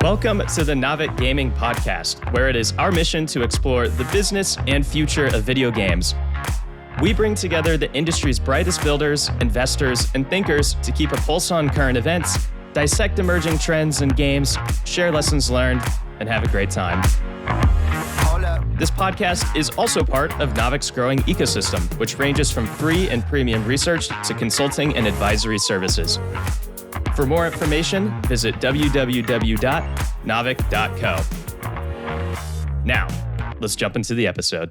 Welcome to the Naavik Gaming Podcast, where it is our mission to explore the business and future of video games. We bring together the industry's brightest builders, investors, and thinkers to keep a pulse on current events, dissect emerging trends in games, share lessons learned, and have a great time. This podcast is also part of Naavik's growing ecosystem, which ranges from free and premium research to consulting and advisory services. For more information, visit www.naavik.co. Now, let's jump into the episode.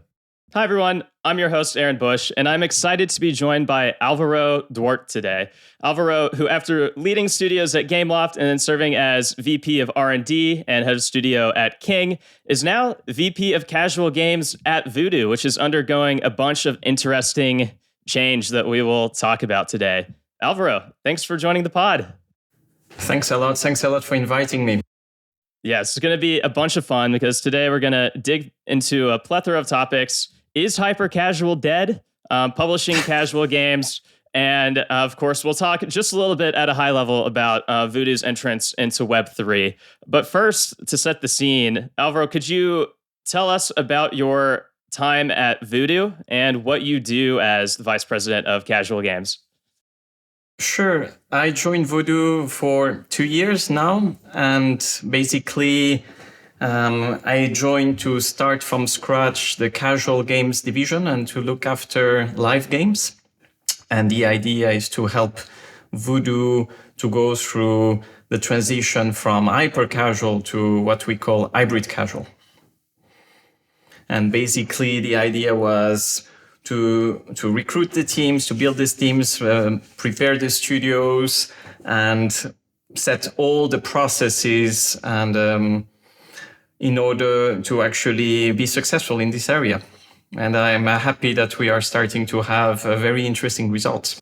Hi, everyone. I'm your host, Aaron Bush, and I'm excited to be joined by Alvaro Duarte today. Alvaro, who after leading studios at Gameloft and then serving as VP of R&D and head of studio at King, is now VP of Casual Games at Voodoo, which is undergoing a bunch of interesting change that we will talk about today. Alvaro, thanks for joining the pod. Thanks a lot. Thanks a lot for inviting me. Yeah, it's going to be a bunch of fun because today we're going to dig into a plethora of topics. Is hypercasual dead? Publishing casual games. And of course, we'll talk just a little bit at a high level about Voodoo's entrance into Web3. But first, to set the scene, Alvaro, could you tell us about your time at Voodoo and what you do as the Vice President of Casual Games? Sure. I joined Voodoo for 2 years now, and basically I joined to start from scratch the casual games division and to look after live games. And the idea is to help Voodoo to go through the transition from hyper-casual to what we call hybrid casual. And basically the idea was to recruit the teams, to build these teams, prepare the studios, and set all the processes and in order to actually be successful in this area. And I'm happy that we are starting to have very interesting results.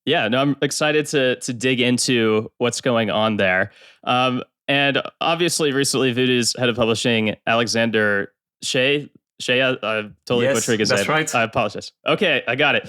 Yeah, no, I'm excited to dig into what's going on there. And obviously, recently, Voodoo's head of publishing, Alexander Shea, I'm totally butchering his name. That's right. I apologize. Okay, I got it.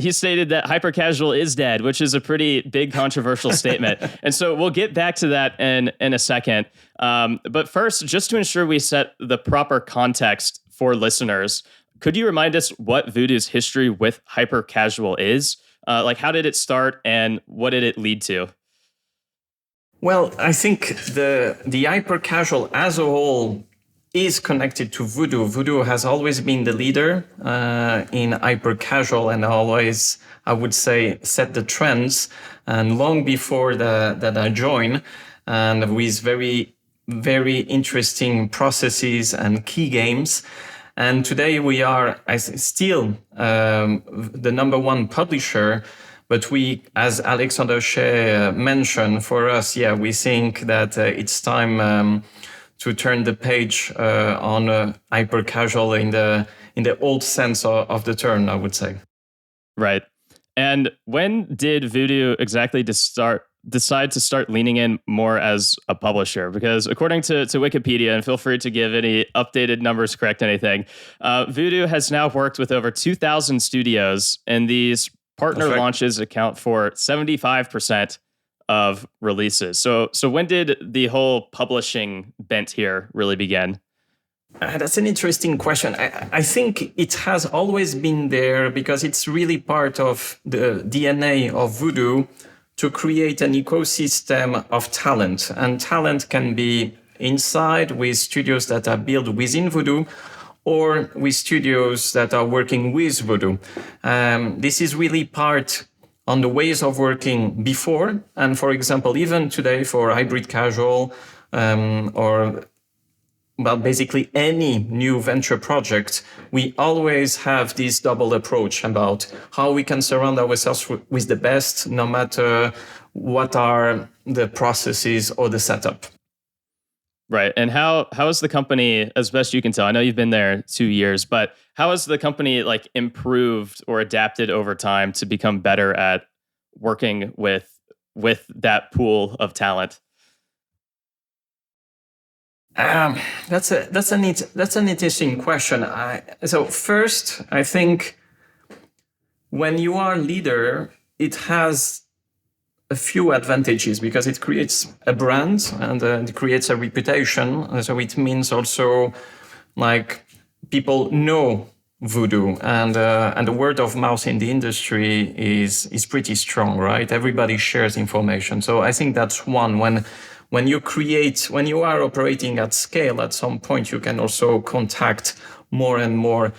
He stated that hypercasual is dead, which is a pretty big controversial statement. And so we'll get back to that in a second. But first, just to ensure we set the proper context for listeners, could you remind us what Voodoo's history with hypercasual is? How did it start and what did it lead to? Well, I think the hypercasual as a whole is connected to Voodoo. Voodoo has always been the leader in hyper-casual and always, I would say, set the trends. And long before that I joined, and with very, very interesting processes and key games. And today we are still the number one publisher. But we, as Alexander Shea mentioned, for us, we think that it's time to turn the page on hyper-casual in the old sense of the term, I would say. Right. And when did Voodoo exactly decide to start leaning in more as a publisher? Because according to Wikipedia, and feel free to give any updated numbers, correct anything, Voodoo has now worked with over 2,000 studios, and these partner launches account for 75% of releases. So when did the whole publishing bent here really begin? That's an interesting question. I think it has always been there because it's really part of the DNA of Voodoo to create an ecosystem of talent. And talent can be inside with studios that are built within Voodoo or with studios that are working with Voodoo. This is really part on the ways of working before. And for example, even today for hybrid casual basically any new venture project, we always have this double approach about how we can surround ourselves with the best, no matter what are the processes or the setup. Right. And how is the company, as best you can tell, I know you've been there 2 years, but how has the company improved or adapted over time to become better at working with that pool of talent? That's an interesting question. So first, I think when you are leader, it has a few advantages because it creates a brand and it creates a reputation. So it means also like people know Voodoo, and the word of mouth in the industry is pretty strong, right? Everybody shares information. So I think that's one. When you are operating at scale, at some point you can also contact more and more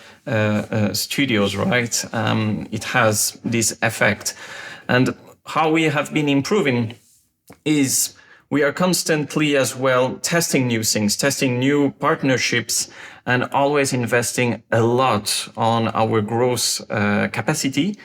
studios, right? It has this effect. And how we have been improving is we are constantly as well testing new things, testing new partnerships, and always investing a lot on our growth capacity.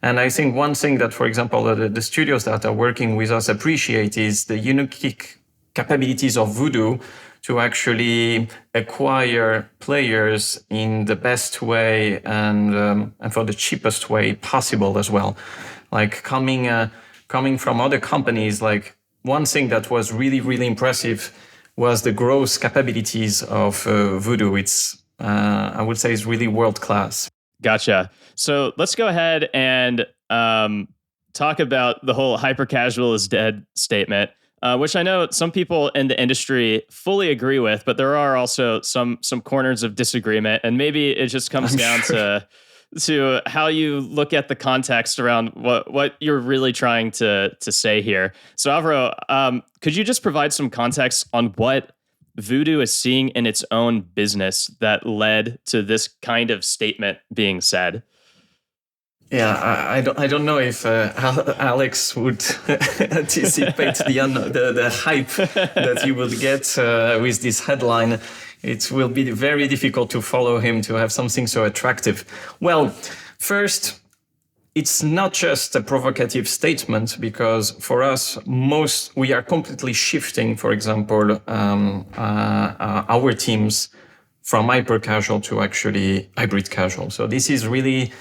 And I think one thing that, for example, the studios that are working with us appreciate is the unique capabilities of Voodoo to actually acquire players in the best way and for the cheapest way possible as well. Like coming from other companies, like one thing that was really, really impressive was the growth capabilities of Voodoo. It's, I would say, is really world class. Gotcha. So let's go ahead and talk about the whole hyper casual is dead statement, which I know some people in the industry fully agree with, but there are also some corners of disagreement, and maybe it just comes down to how you look at the context around what you're really trying to say here. So Alvaro, could you just provide some context on what Voodoo is seeing in its own business that led to this kind of statement being said? Yeah, I don't know if Alex would anticipate the hype that he would get with this headline. It will be very difficult to follow him to have something so attractive. Well, first, it's not just a provocative statement because for us, we are completely shifting, for example, our teams from hyper casual to actually hybrid casual. So this is really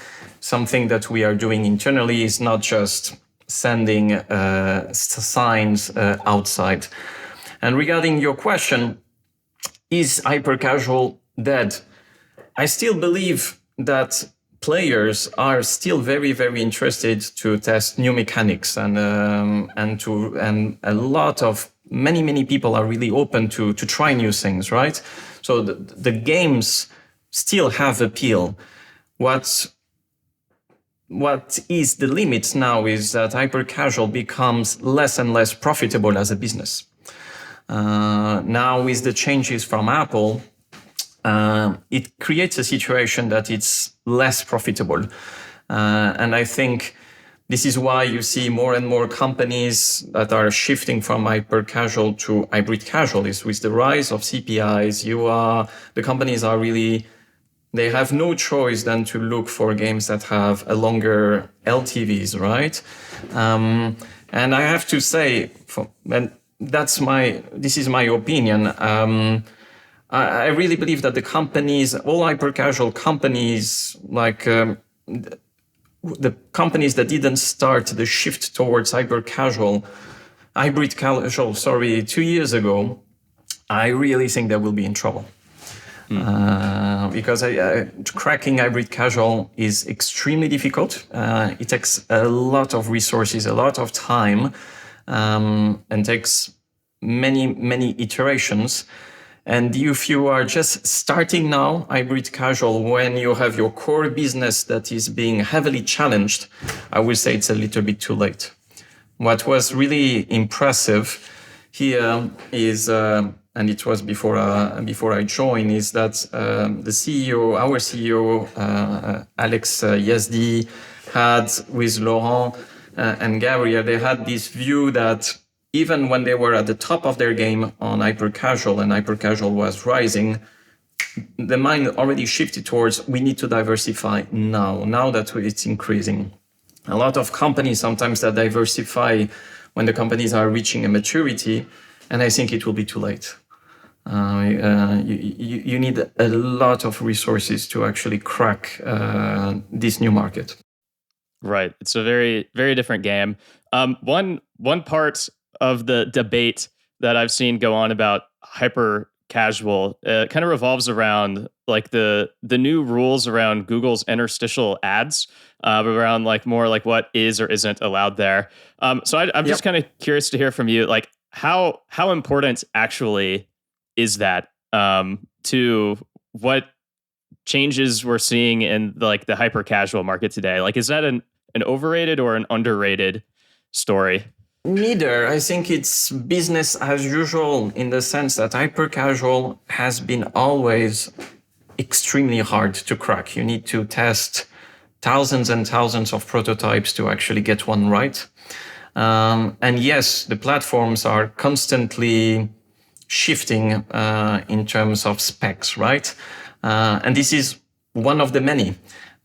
something that we are doing internally. Is not just sending signs outside. And regarding your question, is hyper casual dead? I still believe that players are still very, very interested to test new mechanics, and a lot of many people are really open to try new things, right? So the games still have appeal. What is the limit now is that hyper casual becomes less and less profitable as a business. Now with the changes from Apple, it creates a situation that it's less profitable. And I think this is why you see more and more companies that are shifting from hyper casual to hybrid casual. Is with the rise of CPIs, the companies are really, they have no choice than to look for games that have a longer LTVs, right? And I have to say, this is my opinion. I really believe that the companies, all hyper casual companies, like the companies that didn't start the shift towards hybrid casual, 2 years ago, I really think they will be in trouble. Because cracking hybrid casual is extremely difficult. It takes a lot of resources, a lot of time, and takes many iterations. And if you are just starting now hybrid casual when you have your core business that is being heavily challenged, I would say it's a little bit too late. What was really impressive here is, and it was before I joined, is that the CEO, our CEO, Alex Yazdi, had with Laurent and Gabriel, they had this view that even when they were at the top of their game on hyper casual and hyper casual was rising, the mind already shifted towards we need to diversify now that it's increasing. A lot of companies sometimes that diversify when the companies are reaching a maturity, and I think it will be too late. You need a lot of resources to actually crack this new market. Right. It's a very, very different game. One part of the debate that I've seen go on about hyper casual kind of revolves around like the new rules around Google's interstitial ads, around like more like what is or isn't allowed there. I'm just kind of curious to hear from you, like how important actually is that to what changes we're seeing in like the hyper casual market today? Like, is that an overrated or an underrated story? Neither. I think it's business as usual in the sense that hyper casual has been always extremely hard to crack. You need to test thousands and thousands of prototypes to actually get one right. And yes, the platforms are constantly shifting in terms of specs, right? And this is one of the many.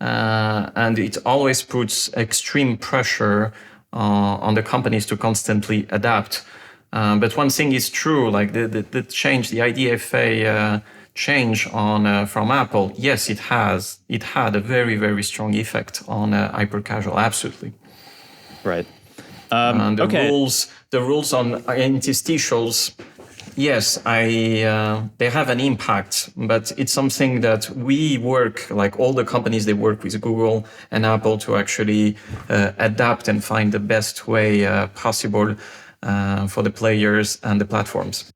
And it always puts extreme pressure on the companies to constantly adapt. But one thing is true, like the change, the IDFA change on from Apple, yes, it had a very, very strong effect on hyper-casual, absolutely. Right. The rules on interstitials, yes, they have an impact, but it's something that we work, like all the companies, they work with Google and Apple to actually adapt and find the best way possible for the players and the platforms.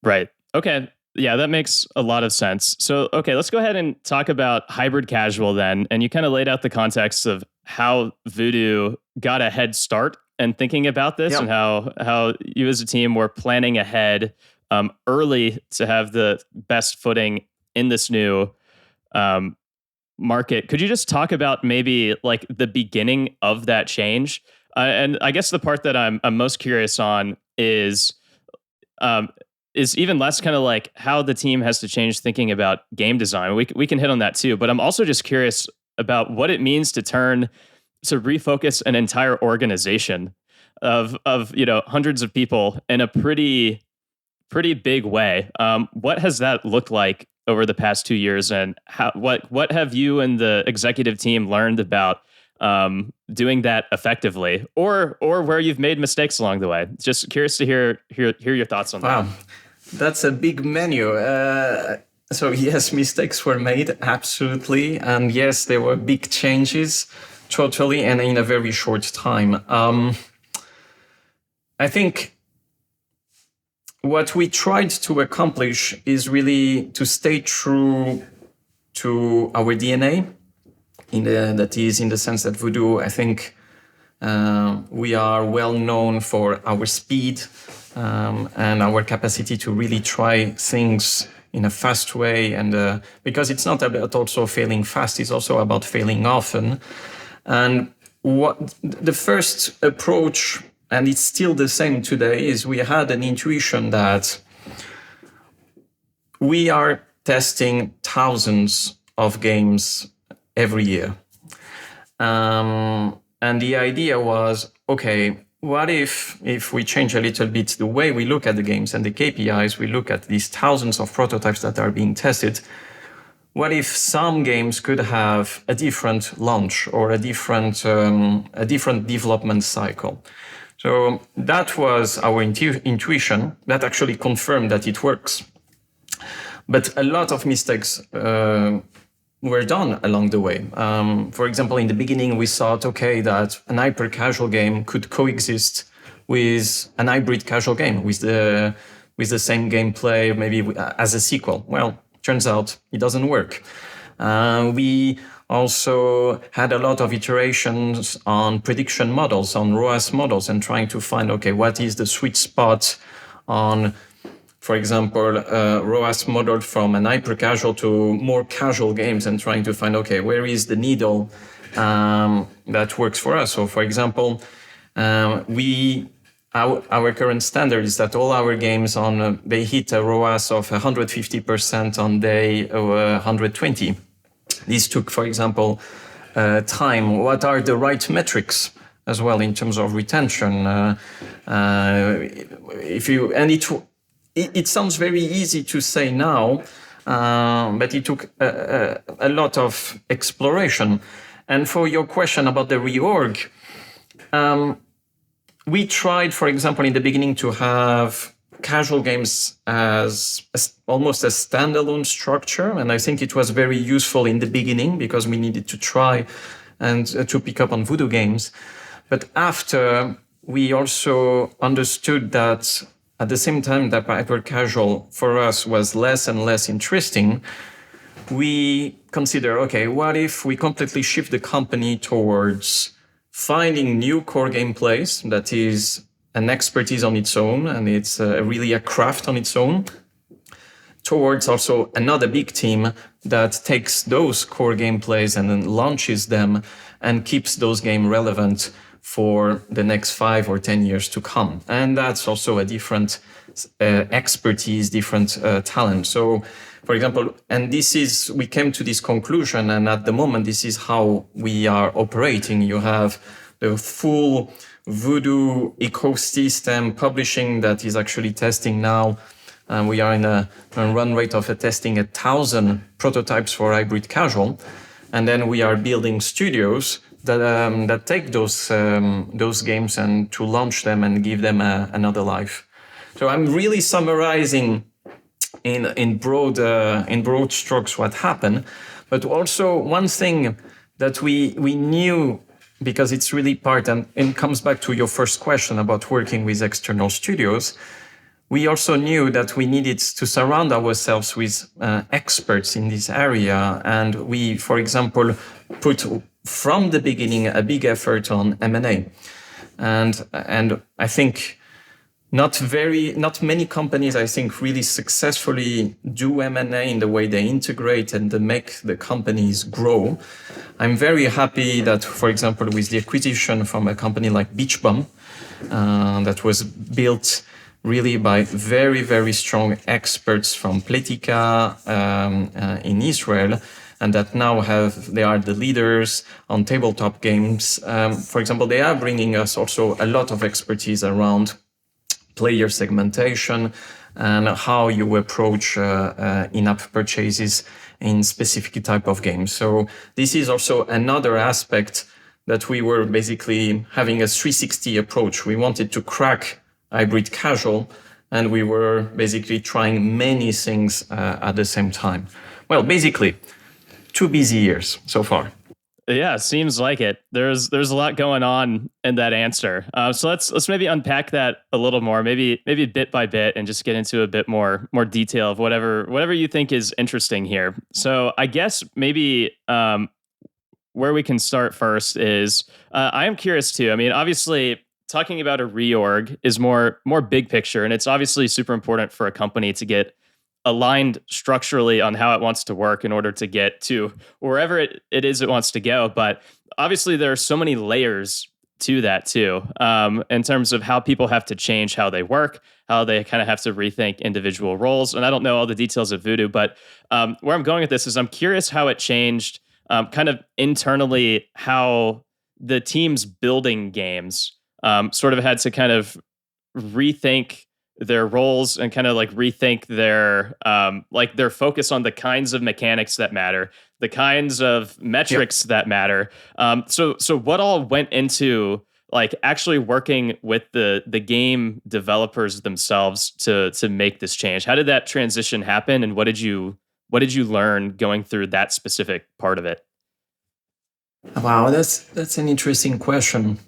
Right. Okay. Yeah, that makes a lot of sense. So, okay, let's go ahead and talk about hybrid casual then. And you kind of laid out the context of how Voodoo got a head start and thinking about this, and how you as a team were planning ahead early to have the best footing in this new market. Could you just talk about maybe like the beginning of that change? And I guess the part that I'm most curious on is even less kind of like how the team has to change thinking about game design. We can hit on that too, but I'm also just curious about what it means to refocus an entire organization of hundreds of people in a pretty big way. What has that looked like over the past 2 years, and what have you and the executive team learned about doing that effectively, or where you've made mistakes along the way? Just curious to hear your thoughts on that. Wow, that's a big menu. So yes, mistakes were made, absolutely, and yes, there were big changes, totally, and in a very short time. I think what we tried to accomplish is really to stay true to our DNA. That is, in the sense that Voodoo, I think we are well known for our speed and our capacity to really try things in a fast way. And because it's not about also failing fast, it's also about failing often. And what the first approach, and it's still the same today, is we had an intuition that we are testing thousands of games every year. And the idea was, okay, what if we change a little bit the way we look at the games and the KPIs, we look at these thousands of prototypes that are being tested, what if some games could have a different launch or a different development cycle? So that was our intuition that actually confirmed that it works. But a lot of mistakes were done along the way. For example, in the beginning, we thought, okay, that an hyper casual game could coexist with an hybrid casual game with the same gameplay, maybe as a sequel. Well, turns out it doesn't work. We also had a lot of iterations on prediction models, on ROAS models, and trying to find, okay, what is the sweet spot on, for example, ROAS model from an hyper-casual to more casual games, and trying to find, okay, where is the needle that works for us? So, for example, our current standard is that all our games they hit a ROAS of 150% on day 120. This took, for example, time. What are the right metrics as well in terms of retention? It sounds very easy to say now, but it took a lot of exploration. And for your question about the reorg, we tried, for example, in the beginning to have casual games as almost a standalone structure. And I think it was very useful in the beginning because we needed to try and to pick up on Voodoo games. But after, we also understood that at the same time that hyper-casual for us was less and less interesting, we consider, okay, what if we completely shift the company towards finding new core gameplays that is an expertise on its own, and it's really a craft on its own, towards also another big team that takes those core gameplays and then launches them and keeps those games relevant for the next 5 or 10 years to come. And that's also a different expertise, different talent. So, for example, and we came to this conclusion, and at the moment, this is how we are operating. You have the full Voodoo ecosystem publishing that is actually testing now. We are in a run rate of testing 1,000 prototypes for hybrid casual. And then we are building studios that take those games and to launch them and give them another life. So I'm really summarizing in broad strokes what happened, but also one thing that we knew, because it's really part, and it comes back to your first question about working with external studios. We also knew that we needed to surround ourselves with experts in this area, and we, for example, put from the beginning a big effort on M&A, and I think not many companies, I think, really successfully do M&A in the way they integrate and they make the companies grow. I'm very happy that, for example, with the acquisition from a company like Beach Bum, that was built really by very, very strong experts from Playtika in Israel, and that now they are the leaders on tabletop games. For example, they are bringing us also a lot of expertise around player segmentation and how you approach in-app purchases in specific type of games. So this is also another aspect that we were basically having a 360 approach. We wanted to crack hybrid casual, and we were basically trying many things at the same time. Well, basically, 2 busy years so far. Yeah, seems like it. There's a lot going on in that answer. So let's maybe unpack that a little more, maybe bit by bit, and just get into a bit more detail of whatever you think is interesting here. So I guess maybe where we can start first is I am curious too. I mean, obviously, talking about a reorg is more big picture, and it's obviously super important for a company to get aligned structurally on how it wants to work in order to get to wherever it is it wants to go. But obviously there are so many layers to that too, in terms of how people have to change how they work, how they kind of have to rethink individual roles. And I don't know all the details of Voodoo, but where I'm going with this is I'm curious how it changed kind of internally, how the teams building games sort of had to kind of rethink their roles and kind of like rethink their focus on the kinds of mechanics that matter, the kinds of metrics that matter. So what all went into like actually working with the game developers themselves to make this change? How did that transition happen, and what did you learn going through that specific part of it? Wow, that's an interesting question.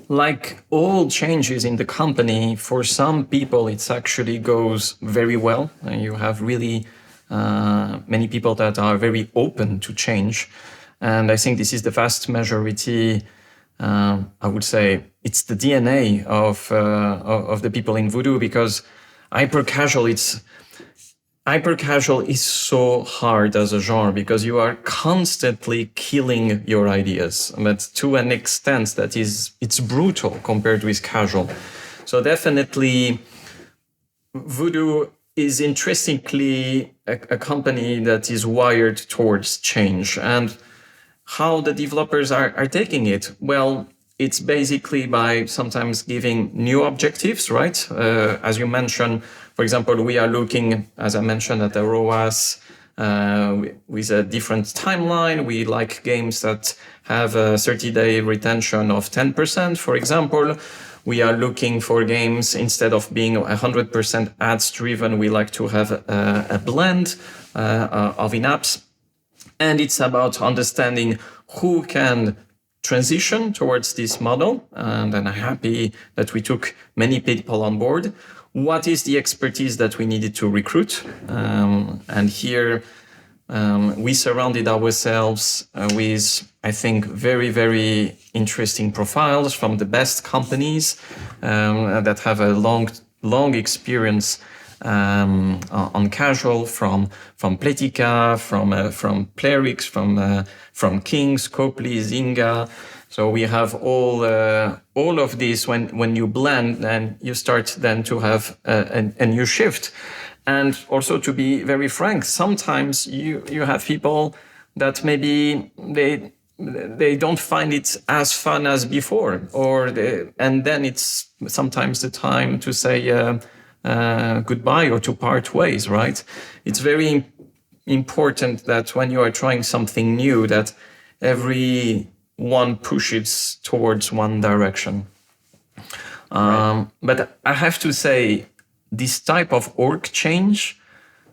Like all changes in the company, for some people, it actually goes very well. And you have really many people that are very open to change. And I think this is the vast majority. I would say it's the DNA of the people in Voodoo, because hyper-casual is so hard as a genre because you are constantly killing your ideas, but to an extent that it's brutal compared with casual. So definitely Voodoo is interestingly a company that is wired towards change. And how the developers are taking it? Well, it's basically by sometimes giving new objectives, right? As you mentioned, for example, we are looking, as I mentioned, at the ROAS with a different timeline. We like games that have a 30-day retention of 10%, for example. We are looking for games, instead of being 100% ads driven, we like to have a blend of in-apps. And it's about understanding who can transition towards this model. And I'm happy that we took many people on board. What is the expertise that we needed to recruit? And here we surrounded ourselves with, I think, very, very interesting profiles from the best companies that have a long experience on casual, from Pletica, from Plerix, from Kings, Copley, Zynga. So we have all of this. When you blend, then you start then to have a new shift. And also, to be very frank, sometimes you have people that maybe they don't find it as fun as before, and then it's sometimes the time to say goodbye or to part ways, right? It's very important that when you are trying something new, that everyone pushes towards one direction. Right. But I have to say, this type of org change,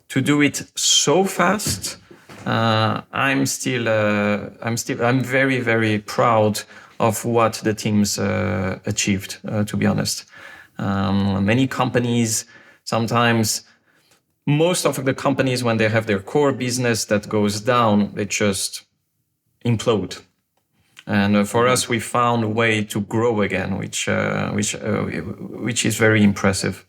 to do it so fast, I'm very, very proud of what the teams achieved, to be honest. Many companies, sometimes, most of the companies, when they have their core business that goes down, they just implode. And for us, we found a way to grow again, which is very impressive.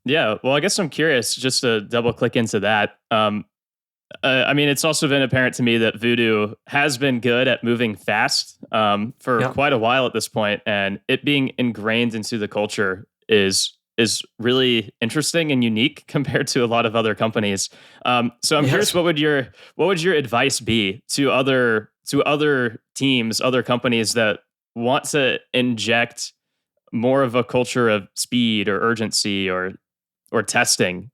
Yeah, well, I guess I'm curious, just to double click into that. I mean, it's also been apparent to me that Voodoo has been good at moving fast for quite a while at this point, and it being ingrained into the culture is really interesting and unique compared to a lot of other companies. So I'm curious, what would your advice be to other teams, other companies that want to inject more of a culture of speed or urgency or testing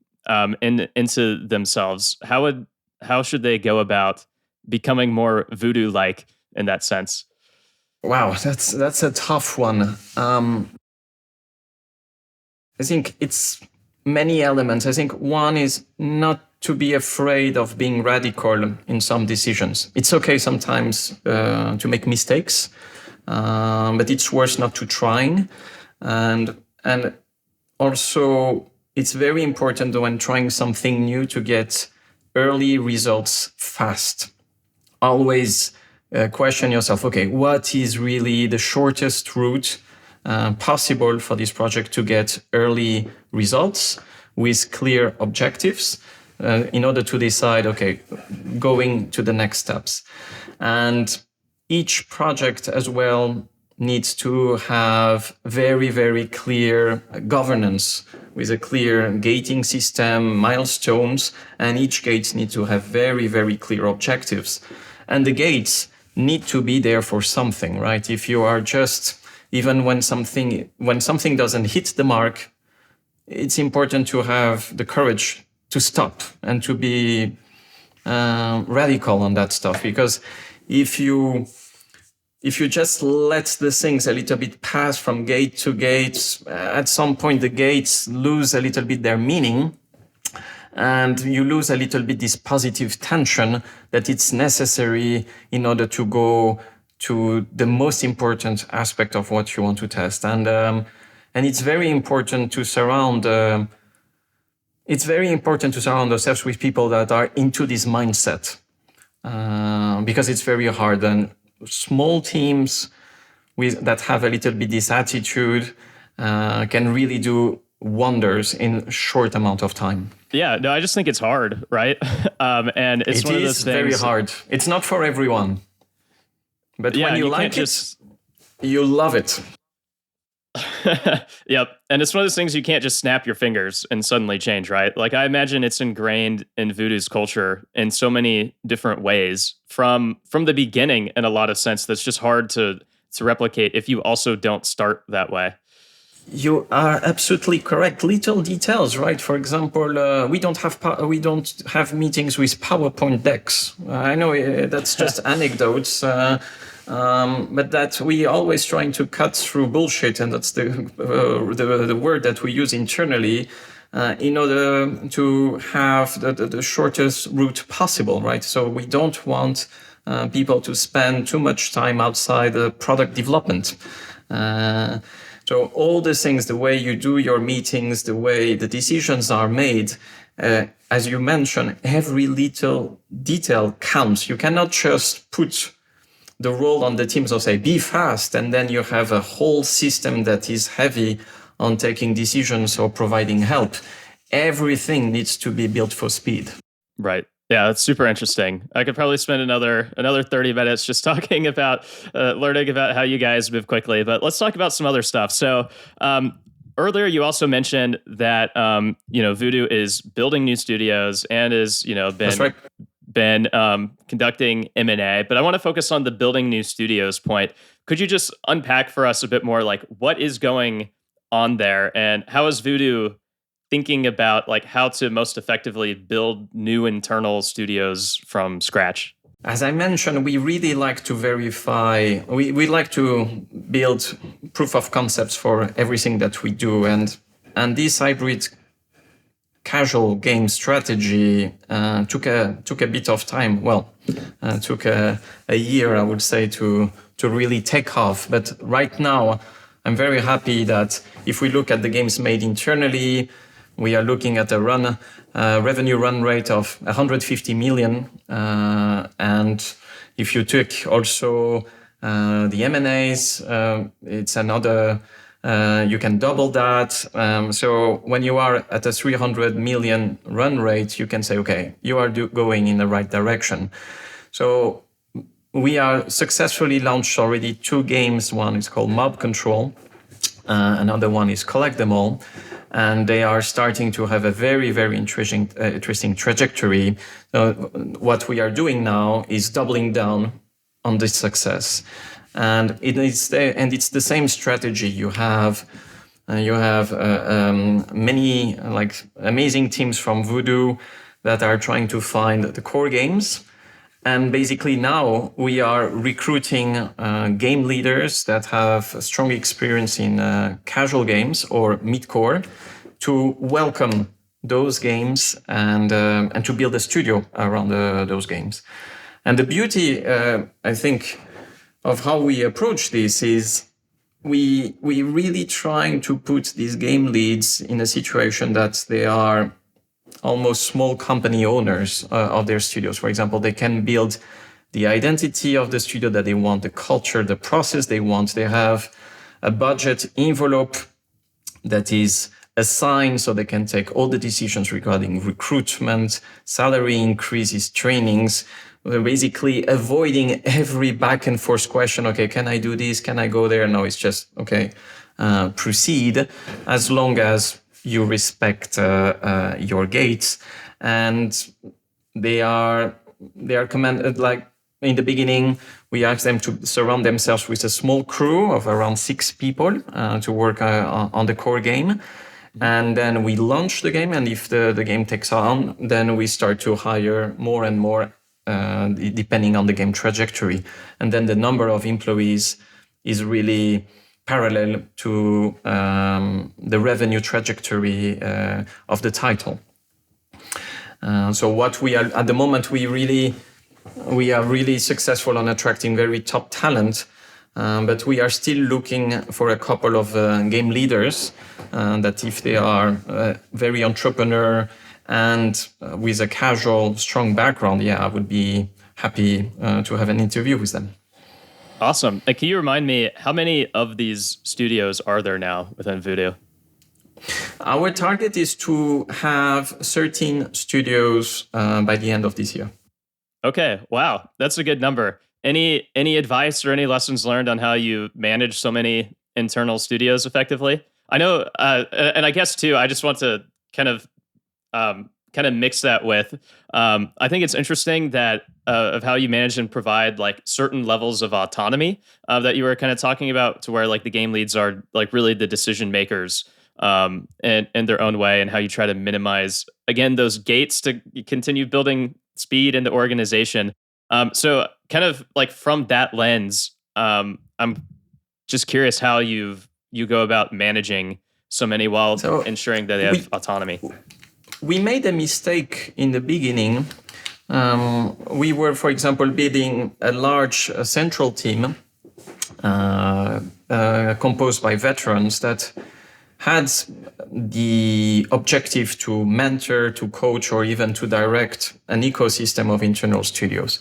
into themselves? How should they go about becoming more Voodoo-like in that sense? Wow, that's a tough one. I think it's many elements. I think one is not to be afraid of being radical in some decisions. It's okay sometimes to make mistakes, but it's worse not to trying. And also, it's very important when trying something new to get early results fast. Always question yourself, okay, what is really the shortest route possible for this project to get early results with clear objectives in order to decide, okay, going to the next steps. And each project as well needs to have very, very clear governance with a clear gating system, milestones, and each gate needs to have very, very clear objectives. And the gates need to be there for something, right? If you are just, even when something doesn't hit the mark, it's important to have the courage to stop and to be radical on that stuff. Because if you just let the things a little bit pass from gate to gate, at some point the gates lose a little bit their meaning, and you lose a little bit this positive tension that it's necessary in order to go to the most important aspect of what you want to test. And it's very important to surround. It's very important to surround ourselves with people that are into this mindset, because it's very hard. And small teams that have a little bit this attitude can really do wonders in a short amount of time. Yeah, no, I just think it's hard, right? And it's one of those things. It is very hard. It's not for everyone. But when you like it, you love it. Yep. And it's one of those things you can't just snap your fingers and suddenly change, right? Like, I imagine it's ingrained in Voodoo's culture in so many different ways from the beginning, in a lot of sense, that's just hard to replicate if you also don't start that way. You are absolutely correct. Little details, right? For example, we don't have meetings with PowerPoint decks. I know that's just anecdotes, but that we always trying to cut through bullshit, and that's the word that we use internally, in order to have the shortest route possible, right? So we don't want people to spend too much time outside the product development. So all the things, the way you do your meetings, the way the decisions are made, as you mentioned, every little detail counts. You cannot just put the role on the teams of say, be fast, and then you have a whole system that is heavy on taking decisions or providing help. Everything needs to be built for speed. Right. Yeah, that's super interesting. I could probably spend another 30 minutes just talking about learning about how you guys move quickly. But let's talk about some other stuff. So earlier, you also mentioned that Voodoo is building new studios and is been conducting M&A. But I want to focus on the building new studios point. Could you just unpack for us a bit more, like what is going on there, and how is Voodoo thinking about like how to most effectively build new internal studios from scratch? As I mentioned, we really like to verify, we like to build proof of concepts for everything that we do. And this hybrid casual game strategy took a bit of time. Well, took a year, I would say, to really take off. But right now, I'm very happy that if we look at the games made internally, we are looking at a revenue run rate of 150 million. And if you took also the M&As, it's another, you can double that. So when you are at a 300 million run rate, you can say, okay, you are going in the right direction. So we are successfully launched already 2 games. One is called Mob Control. Another one is Collect Them All. And they are starting to have a very, very interesting trajectory. What we are doing now is doubling down on this success, and it's the same strategy. You have many like amazing teams from Voodoo that are trying to find the core games. And basically now we are recruiting game leaders that have a strong experience in casual games or mid-core to welcome those games and to build a studio around those games. And the beauty, I think, of how we approach this is we really trying to put these game leads in a situation that they are almost small company owners of their studios. For example, they can build the identity of the studio that they want, the culture, the process they want. They have a budget envelope that is assigned so they can take all the decisions regarding recruitment, salary increases, trainings. We're basically avoiding every back and forth question. Okay, can I do this? Can I go there? No, it's just, okay, proceed as long as you respect your gates. And they are commanded, like in the beginning, we asked them to surround themselves with a small crew of around 6 people to work on the core game. And then we launch the game, and if the game takes on, then we start to hire more and more depending on the game trajectory. And then the number of employees is really parallel to the revenue trajectory of the title. So what we are at the moment, we are really successful on attracting very top talent, but we are still looking for a couple of game leaders that if they are very entrepreneur and with a casual, strong background, I would be happy to have an interview with them. Awesome. And can you remind me, how many of these studios are there now within Voodoo? Our target is to have 13 studios by the end of this year. Okay. Wow. That's a good number. Any advice or any lessons learned on how you manage so many internal studios effectively? I know, and I guess too, I just want to kind of mix that with, I think it's interesting that of how you manage and provide like certain levels of autonomy that you were kind of talking about, to where like the game leads are like really the decision makers in their own way, and how you try to minimize, again, those gates to continue building speed in the organization. So kind of like from that lens, I'm just curious how you go about managing so many while ensuring that they have autonomy. We made a mistake in the beginning. We were, for example, building a large central team composed by veterans that had the objective to mentor, to coach, or even to direct an ecosystem of internal studios.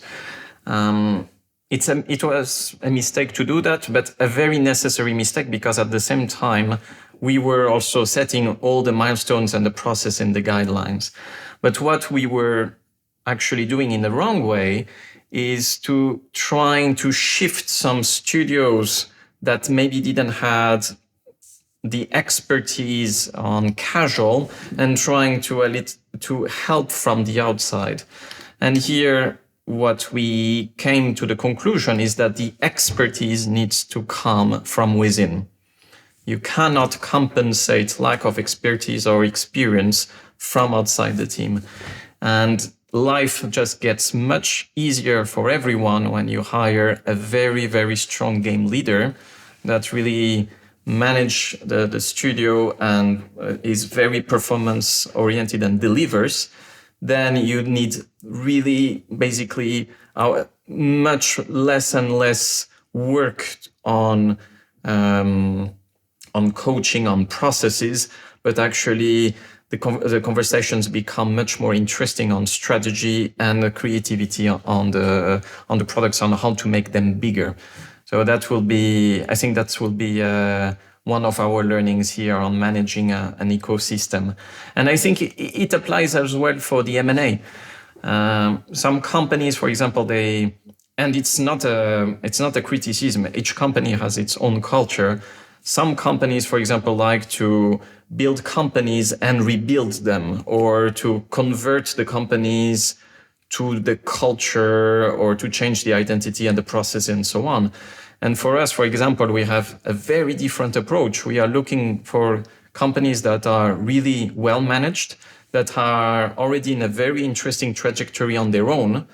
It was a mistake to do that, but a very necessary mistake, because at the same time, we were also setting all the milestones and the process and the guidelines. But what we were actually doing in the wrong way is to trying to shift some studios that maybe didn't have the expertise on casual and trying to help from the outside. And here, what we came to the conclusion is that the expertise needs to come from within. You cannot compensate lack of expertise or experience from outside the team. And life just gets much easier for everyone when you hire a very, very strong game leader that really manage the studio and is very performance oriented and delivers. Then you need really basically much less and less work on coaching, on processes, but actually the conversations become much more interesting on strategy and the creativity on the products, on how to make them bigger. So I think that will be one of our learnings here on managing an ecosystem. And I think it applies as well for the M&A. Some companies, for example, and it's not a criticism. Each company has its own culture. Some companies, for example, like to build companies and rebuild them, or to convert the companies to the culture, or to change the identity and the process and so on. And for us, for example, we have a very different approach. We are looking for companies that are really well managed, that are already in a very interesting trajectory on their own.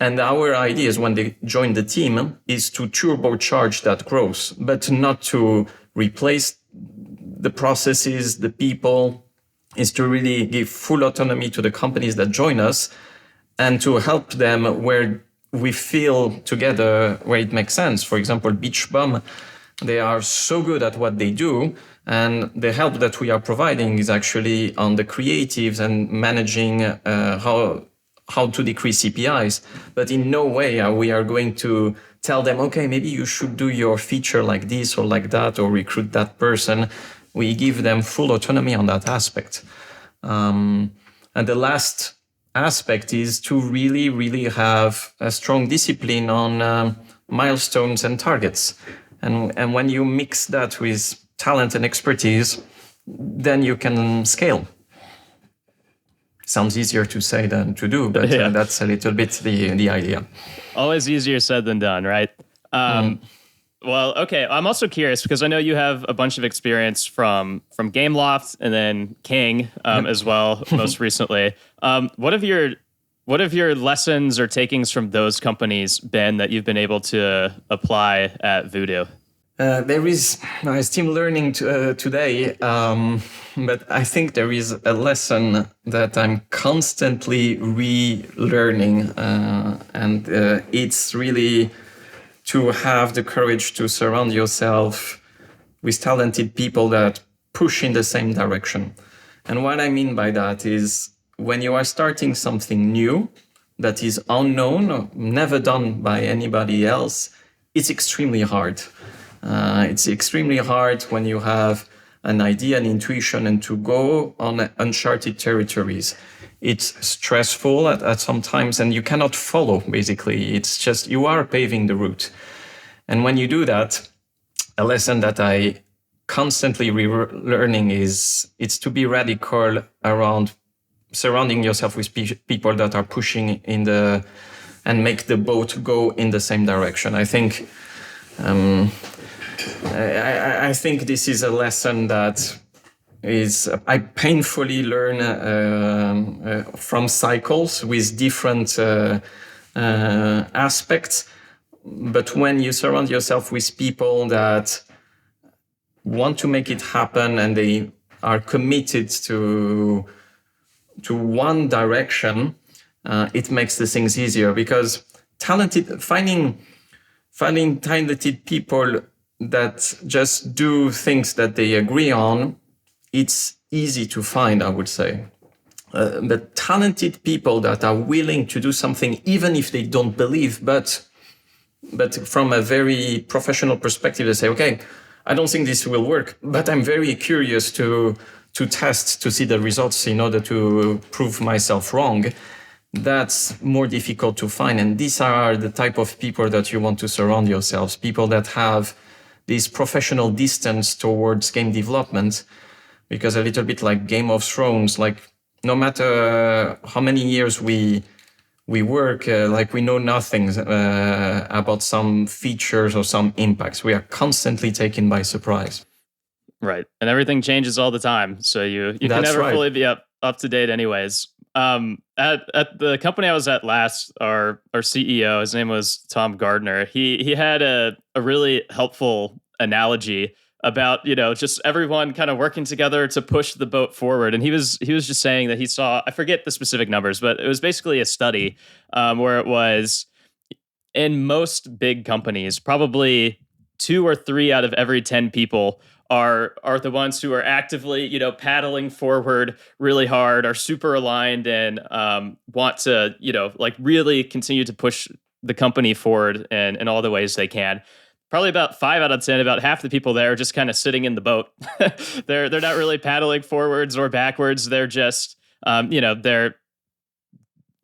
And our idea is when they join the team is to turbocharge that growth, but not to replace the processes, the people, is to really give full autonomy to the companies that join us and to help them where we feel together, where it makes sense. For example, Beach Bum, they are so good at what they do, and the help that we are providing is actually on the creatives and managing how to decrease CPIs. But in no way are we going to tell them, okay, maybe you should do your feature like this or like that, or recruit that person. We give them full autonomy on that aspect. And the last aspect is to really, really have a strong discipline on milestones and targets. And when you mix that with talent and expertise, then you can scale. Sounds easier to say than to do, but that's a little bit the idea. Always easier said than done, right? Well, okay. I'm also curious because I know you have a bunch of experience from Gameloft and then King as well, most recently. What have your lessons or takings from those companies been that you've been able to apply at Voodoo? I'm still learning today, but I think there is a lesson that I'm constantly relearning, and it's really to have the courage to surround yourself with talented people that push in the same direction. And what I mean by that is when you are starting something new that is unknown, never done by anybody else, it's extremely hard. It's extremely hard when you have an idea, an intuition, and to go on uncharted territories. It's stressful at some times, and you cannot follow, basically. It's just you are paving the route. And when you do that, a lesson that I constantly relearning is it's to be radical around surrounding yourself with people that are pushing and make the boat go in the same direction. I think I think this is a lesson that I painfully learn from cycles with different aspects. But when you surround yourself with people that want to make it happen and they are committed to one direction, it makes the things easier, because finding talented people that just do things that they agree on, it's easy to find, I would say. But talented people that are willing to do something, even if they don't believe, but from a very professional perspective, they say, okay, I don't think this will work, but I'm very curious to test, to see the results in order to prove myself wrong. That's more difficult to find. And these are the type of people that you want to surround yourselves, people that have this professional distance towards game development, because a little bit like Game of Thrones, like no matter how many years we work, like we know nothing about some features or some impacts. We are constantly taken by surprise. Right. And everything changes all the time. So you can never fully be up to date anyways. At the company I was at last, our CEO, his name was Tom Gardner. He had a really helpful analogy about, just everyone kind of working together to push the boat forward. And he was just saying that he saw, I forget the specific numbers, but it was basically a study where it was in most big companies, probably 2 or 3 out of every 10 people are the ones who are actively, paddling forward really hard, are super aligned, and want to, really continue to push the company forward in all the ways they can. Probably about 5 out of 10, about half the people there are just kind of sitting in the boat. They're not really paddling forwards or backwards. They're just, they're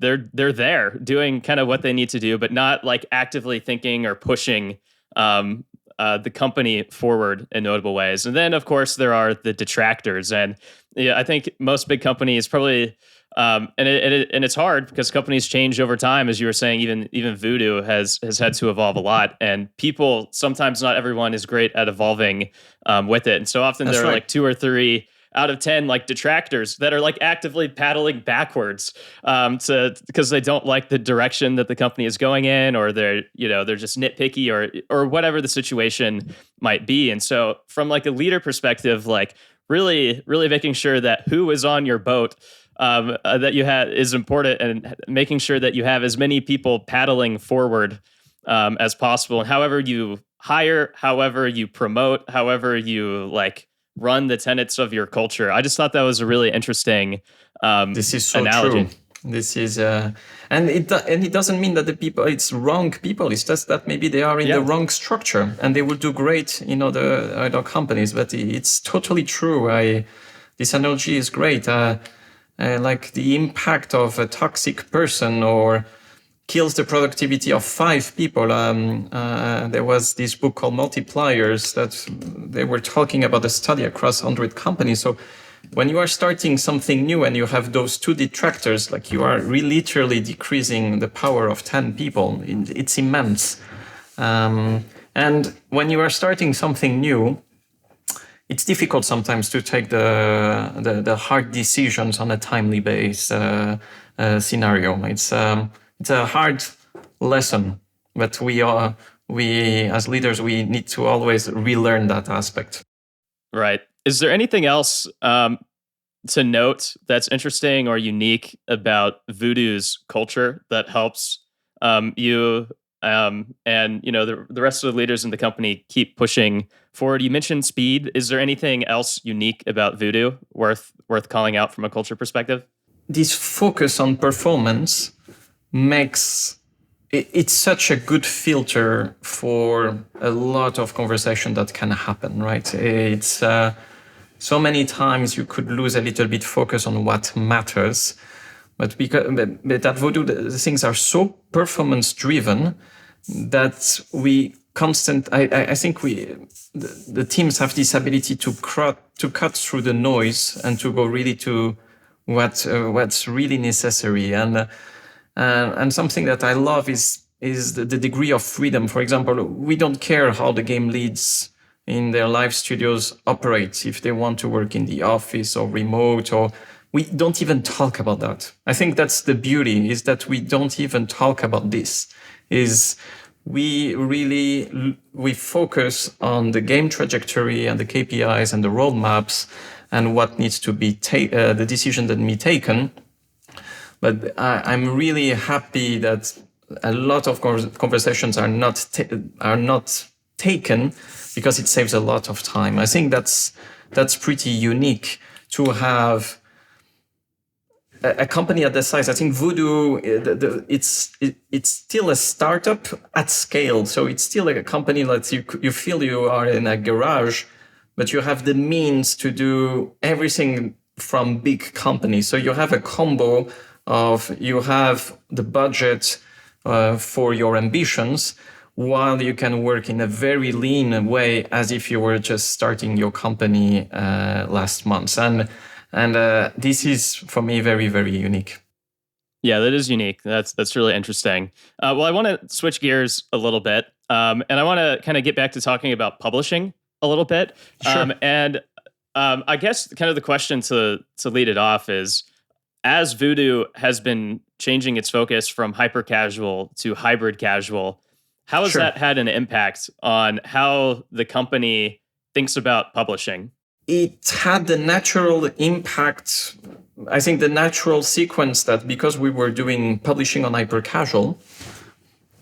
there doing kind of what they need to do, but not like actively thinking or pushing the company forward in notable ways. And then, of course, there are the detractors. And I think most big companies probably, and it's hard because companies change over time. As you were saying, even Voodoo has had to evolve a lot. And people, sometimes not everyone is great at evolving with it. And so often there are like 2 or 3 out of 10 like detractors that are like actively paddling backwards because they don't like the direction that the company is going in, or they're just nitpicky or whatever the situation might be. And so from like a leader perspective, like really making sure that who is on your boat that you have is important, and making sure that you have as many people paddling forward as possible. And however you hire, however you promote, however you like run the tenets of your culture. I just thought that was a really interesting this is so analogy. True. This is and it doesn't mean that it's wrong people. It's just that maybe they are in the wrong structure and they will do great in other companies. But it's totally true. This analogy is great. Like the impact of a toxic person or kills the productivity of 5 people. There was this book called Multipliers that they were talking about a study across 100 companies. So when you are starting something new and you have those 2 detractors, like you are literally decreasing the power of 10 people. It's immense. And when you are starting something new, it's difficult sometimes to take the hard decisions on a timely base scenario. It's a hard lesson, but we as leaders, we need to always relearn that aspect. Right. Is there anything else to note that's interesting or unique about Voodoo's culture that helps you and the rest of the leaders in the company keep pushing forward? You mentioned speed. Is there anything else unique about Voodoo worth calling out from a culture perspective? This focus on performance makes it's such a good filter for a lot of conversation that can happen, right? It's so many times you could lose a little bit focus on what matters, but at Voodoo the things are so performance driven that I think the teams have this ability to cut through the noise and to go really to what's really necessary. And something that I love is the degree of freedom. For example, we don't care how the game leads in their live studios operate, if they want to work in the office or remote, we don't even talk about that. I think that's the beauty, is that we don't even talk about this. We focus on the game trajectory and the KPIs and the roadmaps and what needs to be the decision that be taken. But I'm really happy that a lot of conversations are not taken, because it saves a lot of time. I think that's pretty unique to have a company at this size. I think Voodoo, it's still a startup at scale. So it's still like a company that you feel you are in a garage, but you have the means to do everything from big companies. So you have a combo of, you have the budget for your ambitions, while you can work in a very lean way as if you were just starting your company last month. And this is, for me, very, very unique. Yeah, that is unique. That's really interesting. Well, I want to switch gears a little bit, and I want to kind of get back to talking about publishing a little bit. Sure. I guess kind of the question to lead it off is, as Voodoo has been changing its focus from hyper casual to hybrid casual, how has that had an impact on how the company thinks about publishing? It had the natural impact, I think the natural sequence, that because we were doing publishing on hyper casual,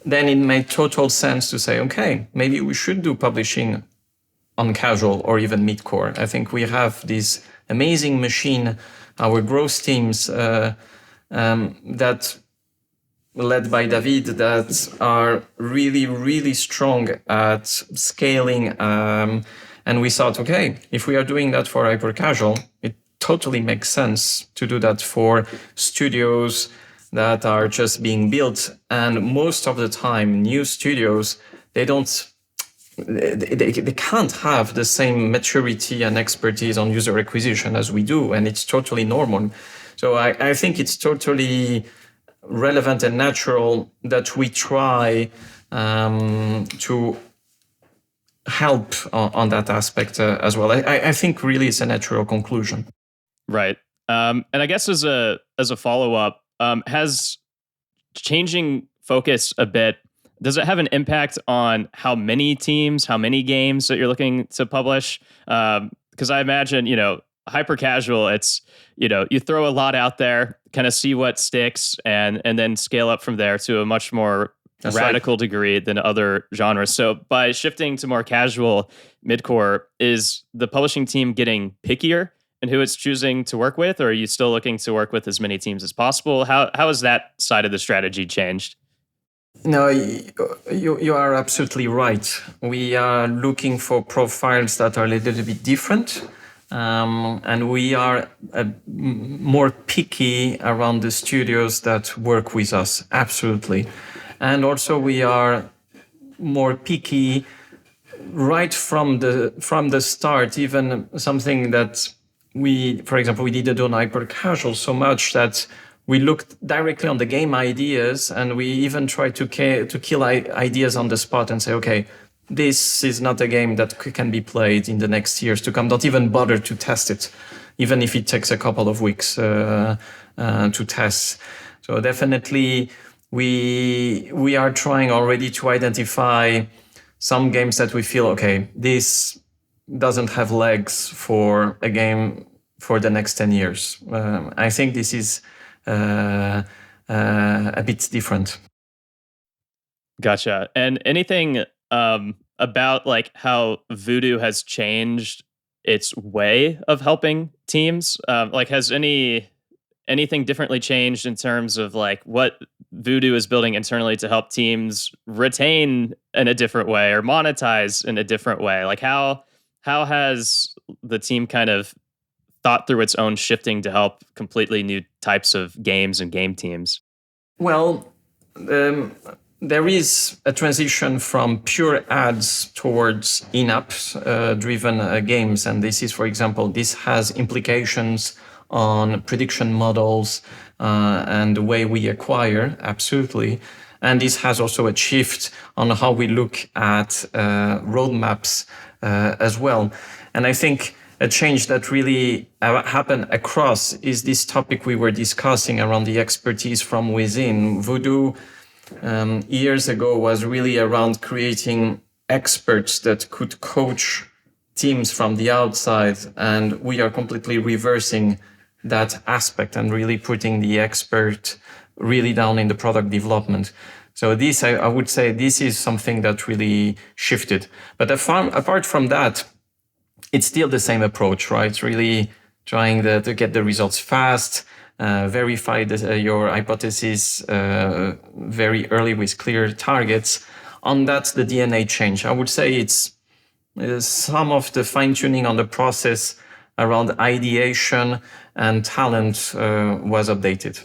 then it made total sense to say, okay, maybe we should do publishing on casual or even mid-core. I think we have this amazing machine, our growth teams that, led by David, that are really, really strong at scaling. And we thought, okay, if we are doing that for hyper casual, it totally makes sense to do that for studios that are just being built. And most of the time, new studios, they can't have the same maturity and expertise on user acquisition as we do. And it's totally normal. So I think it's totally relevant and natural that we try to help on that aspect as well. I think really it's a natural conclusion. Right. And I guess as a follow-up, has changing focus a bit, does it have an impact on how many teams, how many games that you're looking to publish? Because I imagine, hyper casual, it's, you throw a lot out there, kind of see what sticks, and then scale up from there to a much more radical degree than other genres. So by shifting to more casual mid-core, is the publishing team getting pickier in who it's choosing to work with, or are you still looking to work with as many teams as possible? How has that side of the strategy changed? No, you are absolutely right. We are looking for profiles that are a little bit different. And we are more picky around the studios that work with us, absolutely. And also we are more picky right from the start, even something that for example, we did it on hyper casual so much that we looked directly on the game ideas, and we even tried to kill ideas on the spot and say, okay, this is not a game that can be played in the next years to come. Don't even bother to test it, even if it takes a couple of weeks to test. So definitely we are trying already to identify some games that we feel, okay, this doesn't have legs for a game for the next 10 years. I think this is a bit different. Gotcha. And anything about like how Voodoo has changed its way of helping teams? Like, has anything differently changed in terms of like what Voodoo is building internally to help teams retain in a different way or monetize in a different way? Like, how has the team kind of thought through its own shifting to help completely new types of games and game teams? Well, there is a transition from pure ads towards in-app driven games. And this is, for example, this has implications on prediction models and the way we acquire, absolutely. And this has also a shift on how we look at roadmaps as well. And I think a change that really happened across is this topic we were discussing around the expertise from within. Voodoo years ago was really around creating experts that could coach teams from the outside, and we are completely reversing that aspect and really putting the expert really down in the product development. So this, I would say, this is something that really shifted. But apart from that, it's still the same approach, right? It's really trying to get the results fast, verify your hypothesis very early with clear targets. On that, the DNA change. I would say it's some of the fine-tuning on the process around ideation and talent was updated.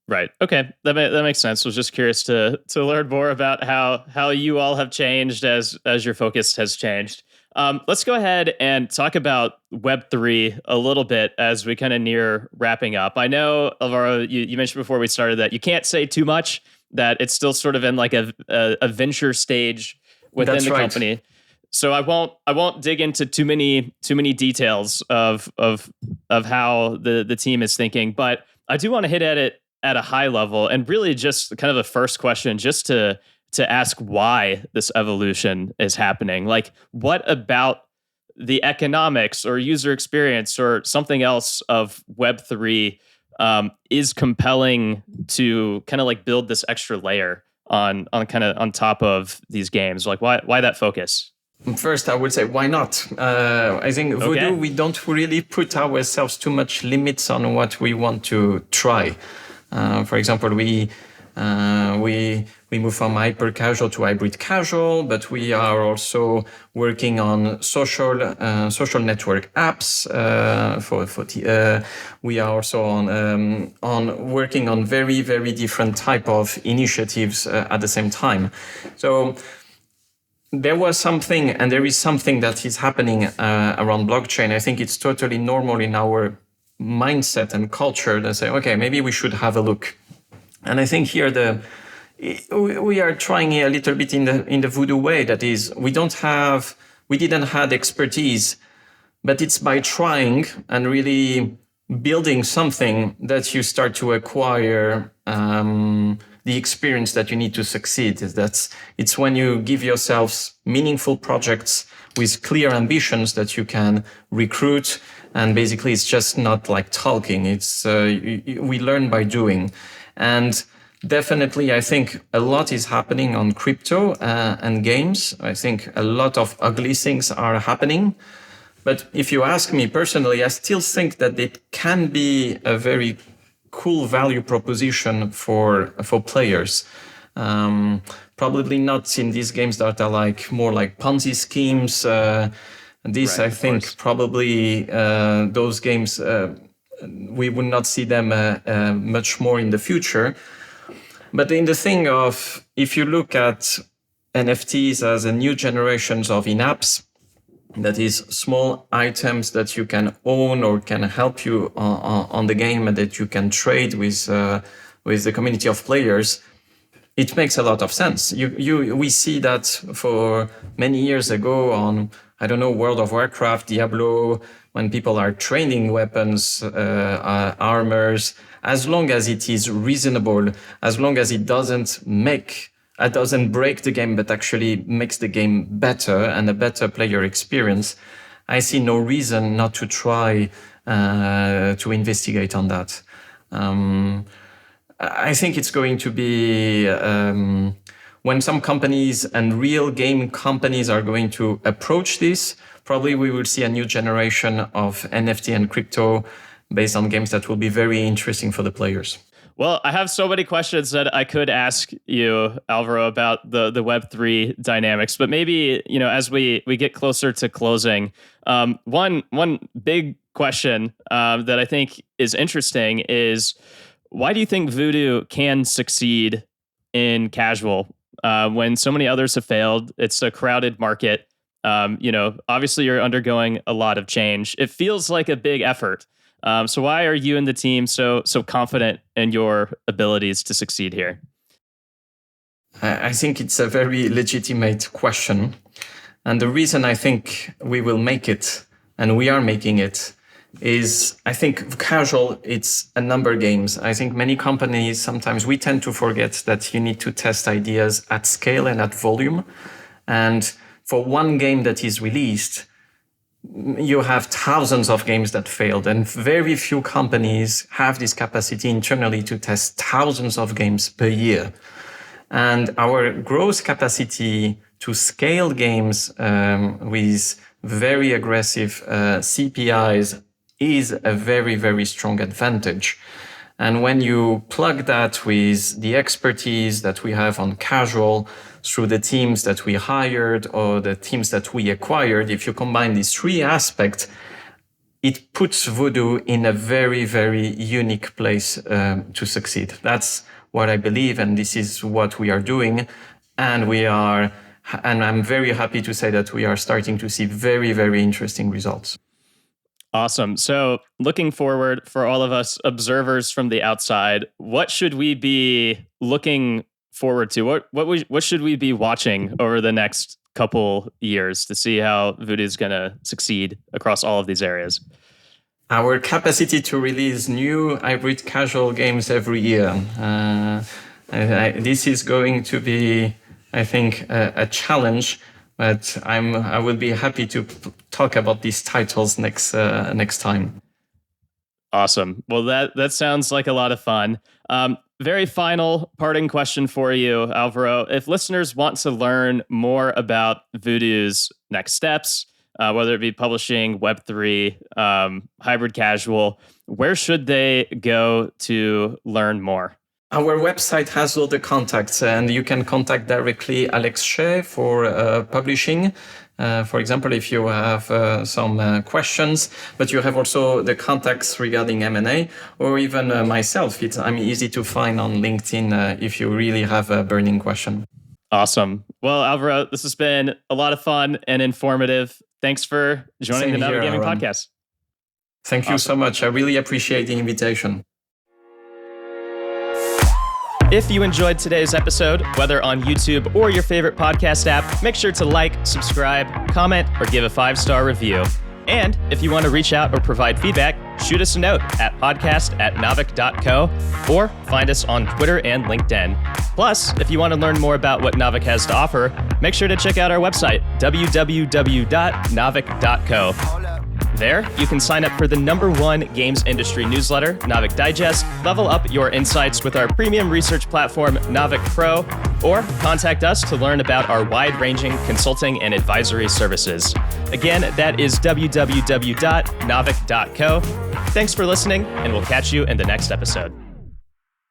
Right. Okay. That makes sense. I was just curious to learn more about how you all have changed as your focus has changed. Let's go ahead and talk about Web3 a little bit as we kind of near wrapping up. I know, Alvaro, you mentioned before we started that you can't say too much, that it's still sort of in like a venture stage within That's the right. company. So I won't dig into too many details of how the team is thinking, but I do want to hit at it at a high level and really just kind of a first question just to ask why this evolution is happening. Like, what about the economics or user experience or something else of Web3 is compelling to kind of like build this extra layer on kind of on top of these games? Like, why that focus? First, I would say, why not? I think Voodoo, we don't really put ourselves too much limits on what we want to try. For example, we move from hyper casual to hybrid casual, but we are also working on social network apps. We are also on working on very, very different type of initiatives at the same time. So there was something, and there is something that is happening around blockchain. I think it's totally normal in our mindset and culture to say, okay, maybe we should have a look. And I think here we are trying a little bit in the Voodoo way. That is, we didn't have expertise, but it's by trying and really building something that you start to acquire the experience that you need to succeed. It's when you give yourselves meaningful projects with clear ambitions that you can recruit. And basically, it's just not like talking. It's we learn by doing. And definitely, I think a lot is happening on crypto and games. I think a lot of ugly things are happening. But if you ask me personally, I still think that it can be a very cool value proposition for players. Probably not in these games that are like more like Ponzi schemes. Right, I think course. Probably those games, we would not see them much more in the future. But in the thing of, if you look at NFTs as a new generations of in-apps, that is small items that you can own or can help you on the game and that you can trade with the community of players, it makes a lot of sense. We see that for many years ago on, I don't know, World of Warcraft, Diablo, when people are training weapons, armors, as long as it is reasonable, as long as it doesn't break the game, but actually makes the game better and a better player experience, I see no reason not to try to investigate on that. I think it's going to be when some companies and real game companies are going to approach this, probably we will see a new generation of NFT and crypto based on games that will be very interesting for the players. Well, I have so many questions that I could ask you, Alvaro, about the Web3 dynamics, but maybe, as we get closer to closing, one big question that I think is interesting is, why do you think Voodoo can succeed in casual when so many others have failed? It's a crowded market. Obviously you're undergoing a lot of change. It feels like a big effort. So why are you and the team so confident in your abilities to succeed here? I think it's a very legitimate question. And the reason I think we will make it and we are making it, is I think casual, it's a number games. I think many companies, sometimes we tend to forget that you need to test ideas at scale and at volume. And for one game that is released, you have thousands of games that failed, and very few companies have this capacity internally to test thousands of games per year. And our growth capacity to scale games with very aggressive CPIs is a very, very strong advantage. And when you plug that with the expertise that we have on casual through the teams that we hired or the teams that we acquired, if you combine these three aspects, it puts Voodoo in a very, very unique place to succeed. That's what I believe, and this is what we are doing. And I'm very happy to say that we are starting to see very, very interesting results. Awesome. So looking forward for all of us observers from the outside, what should we be looking forward to? What should we be watching over the next couple years to see how Voodoo is going to succeed across all of these areas? Our capacity to release new hybrid casual games every year. This is going to be, I think, a challenge. But I will be happy to talk about these titles next time. Awesome. Well, that sounds like a lot of fun. Very final parting question for you, Alvaro. If listeners want to learn more about Voodoo's next steps, whether it be publishing, Web3, hybrid casual, where should they go to learn more? Our website has all the contacts, and you can contact directly Alex Shea for publishing. For example, if you have some questions, but you have also the contacts regarding M&A, or even myself. I'm easy to find on LinkedIn if you really have a burning question. Awesome. Well, Alvaro, this has been a lot of fun and informative. Thanks for joining the Naavik Gaming Podcast. Thank you so much. I really appreciate the invitation. If you enjoyed today's episode, whether on YouTube or your favorite podcast app, make sure to like, subscribe, comment, or give a 5-star review. And if you want to reach out or provide feedback, shoot us a note at podcast@naavik.co or find us on Twitter and LinkedIn. Plus, if you want to learn more about what Naavik has to offer, make sure to check out our website, www.naavik.co. There, you can sign up for the #1 games industry newsletter, Naavik Digest, level up your insights with our premium research platform, Naavik Pro, or contact us to learn about our wide-ranging consulting and advisory services. Again, that is www.naavik.co. Thanks for listening, and we'll catch you in the next episode.